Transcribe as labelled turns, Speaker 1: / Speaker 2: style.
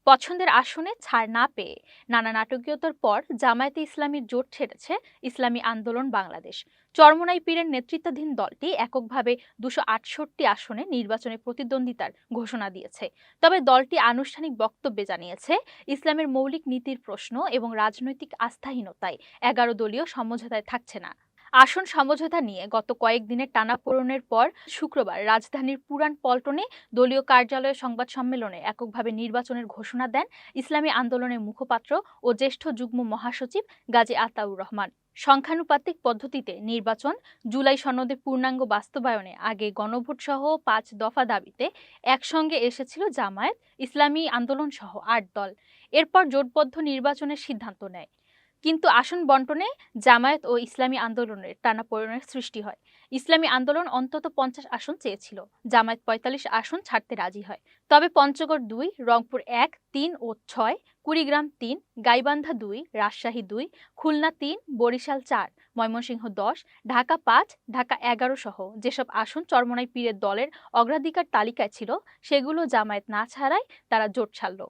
Speaker 1: পছন্দের আসনে ছাড় না পেয়ে নানা নাটকীয়তার পর জামায়াতে ইসলামীর জোট ছেড়েছে ইসলামী আন্দোলন বাংলাদেশ। চরমোনাই পীরের নেতৃত্বাধীন দলটি এককভাবে 268 আসনে নির্বাচনে প্রতিদ্বন্দ্বিতার ঘোষণা দিয়েছে। তবে দলটি আনুষ্ঠানিক বক্তব্যে জানিয়েছে, ইসলামের মৌলিক নীতির প্রশ্ন এবং রাজনৈতিক আস্থাহীনতায় 11 দলীয় সমঝোতায় থাকছে না। আসন সমঝোতা নিয়ে গত কয়েকদিনের টানাপোড়েনের পর শুক্রবার রাজধানীর পুরান পল্টনে দলীয় কার্যালয়ে সংবাদ সম্মেলনে এককভাবে নির্বাচনের ঘোষণা দেন ইসলামী আন্দোলনের মুখপাত্র ও জ্যেষ্ঠ যুগ্ম মহাসচিব গাজী আতাউর রহমান। সংখ্যানুপাতিক পদ্ধতিতে নির্বাচন, জুলাই সনদের পূর্ণাঙ্গ বাস্তবায়নে আগে গণভোট সহ 5 দফা দাবিতে একসঙ্গে এসেছিল জামায়াত, ইসলামী আন্দোলন সহ 8 দল। এরপর জোটবদ্ধ নির্বাচনের সিদ্ধান্ত নেয়, কিন্তু আসন বণ্টনে জামায়াত ও ইসলামী আন্দোলনের টানাপোড়েনের সৃষ্টি হয়। ইসলামী আন্দোলন অন্তত 50 আসন চেয়েছিল, জামায়াত 45 আসন ছাড়তে রাজি হয়। তবে পঞ্চগড় 2, রংপুর 1, 3 ও 6, কুড়িগ্রাম 3, গাইবান্ধা 2, রাজশাহী 2, খুলনা 3, বরিশাল 4, ময়মনসিংহ 10, ঢাকা 5, ঢাকা 11 সহ যেসব আসন চরমোনাই পীরের দলের অগ্রাধিকার তালিকায় ছিল, সেগুলো জামায়াত না ছাড়ায় তারা জোট ছাড়ল।